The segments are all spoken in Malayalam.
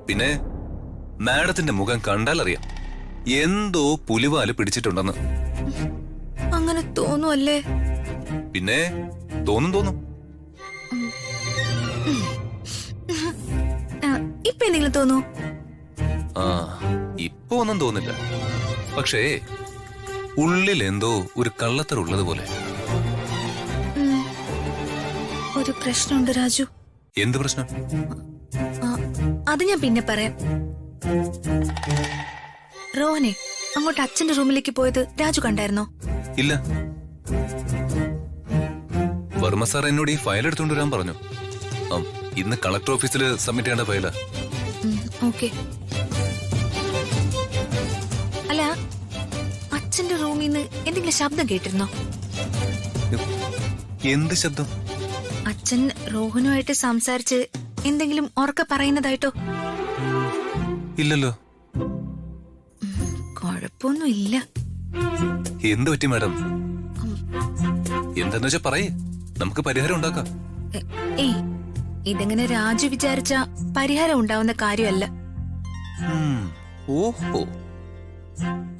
പിന്നെ മാഡത്തിന്റെ മുഖം കണ്ടാൽ അറിയാം എന്തോ പുലിവാല് പിടിച്ചിട്ടുണ്ടെന്ന്. അങ്ങനെ തോന്നുവല്ലേ? പിന്നെ തോന്നും. ഇപ്പൊ എന്തെങ്കിലും തോന്നൂ? ആ, ഇപ്പൊ ഒന്നും തോന്നില്ല. പക്ഷേ ഉള്ളിൽ എന്തോ ഒരു കള്ളത്തറുള്ളത് പോലെ. ഒരു പ്രശ്നമുണ്ട് രാജു. എന്ത് പ്രശ്നം? അത് ഞാൻ പിന്നെ പറയാം. റോഹനെ അങ്ങോട്ട് അച്ഛന്റെ റൂമിലേക്ക് പോയത് രാജു കണ്ടായിരുന്നോ? ഇല്ല. വർമ്മ സാർ എന്നോട് ഈ ഫയൽ എടുത്തുകൊണ്ട് വരാൻ പറഞ്ഞു. ഇന്ന് കളക്ടർ ഓഫീസിൽ സബ്മിറ്റ് ചെയ്യേണ്ട ഫയലാ. ഓക്കെ. അല്ല, അച്ഛന്റെ റൂമിൽ നിന്ന് എന്തെങ്കിലും ശബ്ദം കേട്ടിരുന്നോ? എന്ത് ശബ്ദം? അച്ഛൻ റോഹനുമായിട്ട് സംസാരിച്ച് എന്തെങ്കിലും ഉറക്കെ പറയുന്നതായിട്ടോ? ഇല്ലല്ലോ. കുഴപ്പമൊന്നുമില്ല. എന്ത് പറ്റി മാഡം? എന്താന്ന് വെച്ചാ പറയേ, നമുക്ക് പരിഹാരം ഉണ്ടാക്കാം. ഏയ്, ഇതെങ്ങനെ രാജു വിചാരിച്ച പരിഹാരം ഉണ്ടാവുന്ന കാര്യമല്ല. ഓഹോ,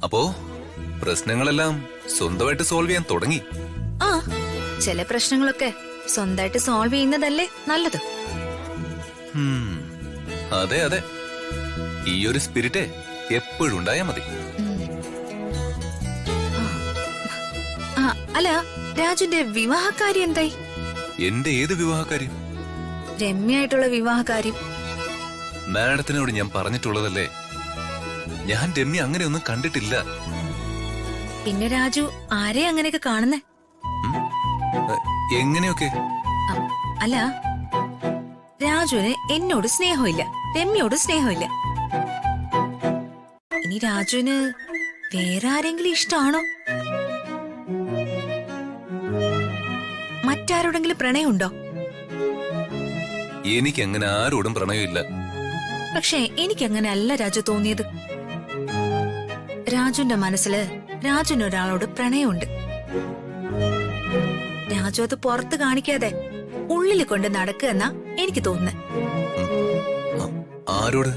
അപ്പോ പ്രശ്നങ്ങളെല്ലാം സ്വന്തമായിട്ട് സോൾവ് ചെയ്യാൻ തുടങ്ങി. ആ, ചില പ്രശ്നങ്ങളൊക്കെ സ്വന്തമായിട്ട് സോൾവ് ചെയ്യുന്നതല്ലേ നല്ലത്. അതെ, ഈ ഒരു സ്പിരിറ്റ് എപ്പോഴും ഉണ്ടായാ മതി. അല്ല, രാജുന്റെ വിവാഹകാര്യം എന്തായി? എന്റെ ഏത് വിവാഹകാര്യം? രമ്യായിട്ടുള്ള വിവാഹകാര്യം. മാഡത്തിനോട് ഞാൻ പറഞ്ഞിട്ടുള്ളതല്ലേ, ഞാൻ രമ്യ അങ്ങനെയൊന്നും കണ്ടിട്ടില്ല. പിന്നെ രാജു ആരെ അങ്ങനെയൊക്കെ കാണുന്നേ? എങ്ങനെയൊക്കെ? അല്ല, രാജുവിന് എന്നോട് സ്നേഹമില്ല, രമ്യോട് സ്നേഹമില്ല. ഇനി രാജുവിന് വേറെ ആരെങ്കിലും ഇഷ്ടമാണോ? മറ്റാരോടെങ്കിലും പ്രണയമുണ്ടോ? എനിക്ക് അങ്ങനെ ആരോടും പ്രണയമില്ല. പക്ഷേ എനിക്കങ്ങനെ അല്ല രാജു തോന്നിയത്. രാജുവിന്റെ മനസ്സില് രാജുവിന് ഒരാളോട് പ്രണയമുണ്ട്. രാജു അത് പുറത്ത് കാണിക്കാതെ ഉള്ളിൽ കൊണ്ട് നടക്കുകയെന്നാ എനിക്ക് തോന്നുന്നത്. ആരോട്?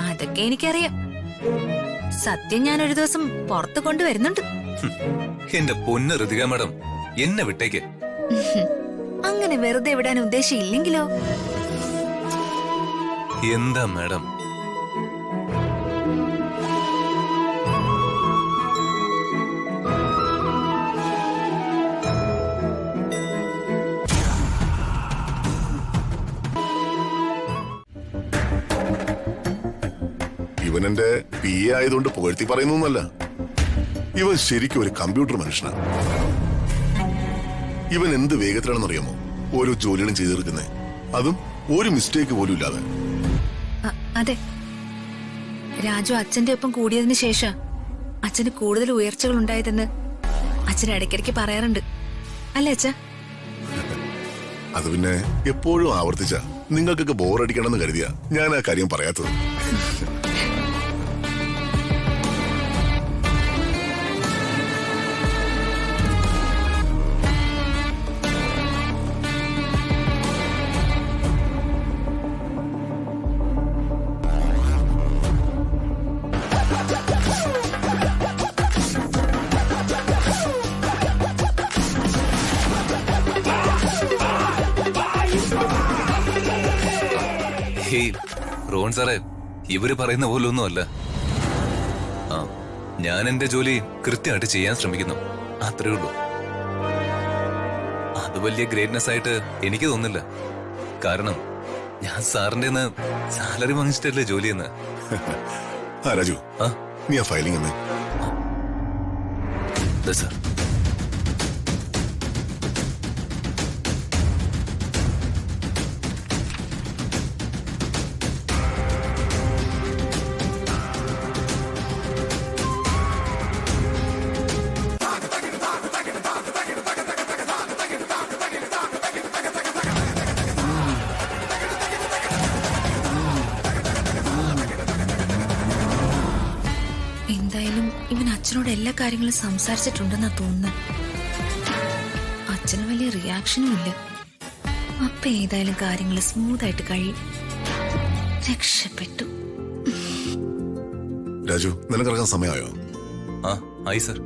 അതൊക്കെ എനിക്കറിയാം. സത്യം ഞാൻ ഒരു ദിവസം പുറത്ത് കൊണ്ടുവരുന്നുണ്ട്. എന്റെ പൊന്ന് ഋതിക മാഡം, എന്നെ വിട്ടേക്ക്. അങ്ങനെ വെറുതെ വിടാൻ ഉദ്ദേശമില്ലെങ്കിലോ? എന്താ മാഡം? ഇവൻ എന്റെ പി എ ആയതുകൊണ്ട് പുകഴ്ത്തി പറയുന്നൊന്നല്ല. ഇവൻ ശരിക്കും ഒരു കമ്പ്യൂട്ടർ മനുഷ്യനാണ്. ഇവൻ എന്ത് വേഗത്തിലാണെന്നറിയാമോ ഓരോ ജോലികളും ചെയ്തു തീർക്കുന്നേ, അതും ഒരു മിസ്റ്റേക്ക് പോലും ഇല്ലാതെ. അതെ, രാജു അച്ഛന്റെ ഒപ്പം കൂടിയതിനു ശേഷം അച്ഛന് കൂടുതൽ ഉയർച്ചകൾ ഉണ്ടായതെന്ന് അച്ഛൻ ഇടയ്ക്കിടയ്ക്ക് പറയാറുണ്ട്, അല്ലേ അച്ഛാ? അത് പിന്നെ എപ്പോഴും ആവർത്തിച്ച നിങ്ങൾക്കൊക്കെ ബോറടിക്കണമെന്ന് കരുതിയാ ഞാൻ ആ കാര്യം പറയാത്തത്. റോൺ സാറേ, ഇവര് പറയുന്ന പോലൊന്നും അല്ല. ഞാൻ എന്റെ ജോലി കൃത്യമായിട്ട് ചെയ്യാൻ ശ്രമിക്കുന്നു, അത്രേ ഉള്ളൂ. അത് വലിയ ഗ്രേറ്റ്നെസ് ആയിട്ട് എനിക്ക് തോന്നില്ല. കാരണം ഞാൻ സാറിന്റെ സാലറി വാങ്ങിച്ചിട്ടല്ലേ ജോലി ചെയ്യുന്നത്. രാജു, നീ ആ ഫയലിംഗ് എന്നേ. സാർ, ഇവൻ അച്ഛനോട് എല്ലാ കാര്യങ്ങളും സംസാരിച്ചിട്ടുണ്ടെന്നാ തോന്നുന്നത്. അച്ഛന് വലിയ റിയാക്ഷനും ഇല്ല. അപ്പൊ ഏതായാലും കാര്യങ്ങൾ സ്മൂത്ത് ആയിട്ട് കഴിയും. രക്ഷപ്പെട്ടു. രാജു, നിനക്കിറങ്ങാൻ സമയമായോ? ആ ആയി സർ.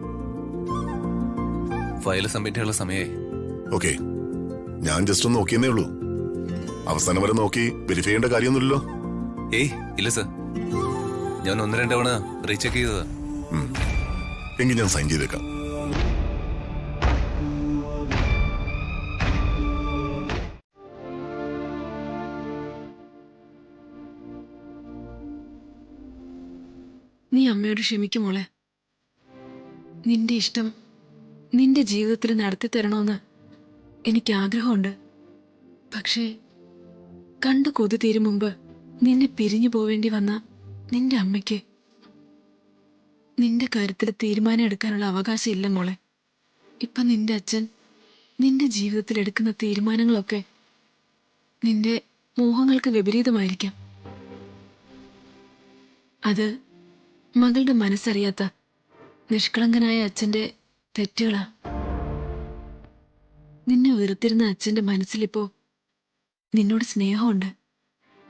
ഫയൽ സബ്മിറ്റ് ചെയ്യാനുള്ള സമയമായി. ഓക്കെ, ഞാൻ ജസ്റ്റ് ഒന്ന് നോക്കിയെന്നേ ഉള്ളൂ. അവസാനം വരെ നോക്കി വെരിഫൈ ചെയ്യേണ്ട കാര്യമൊന്നുമില്ലല്ലോ. ഏയ് ഇല്ല സർ, ഞാൻ 1-2 തവണ റീചെക്ക് ചെയ്തതാ. എങ്കിൽ ഞാൻ സൈൻ ചെയ്തേക്കാം. നീ അമ്മയോട് ക്ഷമിക്കും മോളെ. നിന്റെ ഇഷ്ടം നിന്റെ ജീവിതത്തിൽ നടത്തി തരണമെന്ന് എനിക്ക് ആഗ്രഹമുണ്ട്. പക്ഷേ കണ്ടു കൊതി തീരും മുമ്പ് നിന്നെ പിരിഞ്ഞു പോവേണ്ടി വന്ന നിന്റെ അമ്മയ്ക്ക് നിന്റെ കാര്യത്തിൽ തീരുമാനം എടുക്കാനുള്ള അവകാശം ഇല്ല മോളെ. ഇപ്പൊ നിന്റെ അച്ഛൻ നിന്റെ ജീവിതത്തിൽ എടുക്കുന്ന തീരുമാനങ്ങളൊക്കെ നിന്റെ മോഹങ്ങൾക്ക് വിപരീതമായിരിക്കാം. അത് മകളുടെ മനസ്സറിയാത്ത നിഷ്കളങ്കനായ അച്ഛന്റെ തെറ്റുകളാ. നിന്നെ ഉയർത്തിരുന്ന അച്ഛന്റെ മനസ്സിലിപ്പോ നിന്നോട് സ്നേഹമുണ്ട്.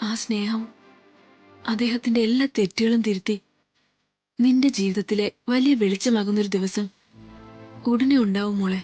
ആ സ്നേഹം അദ്ദേഹത്തിന്റെ എല്ലാ തെറ്റുകളും തിരുത്തി നിന്റെ ജീവിതത്തിലെ വലിയ വെളിച്ചമാകുന്നൊരു ദിവസം ഉടനെ ഉണ്ടാവും മോളെ.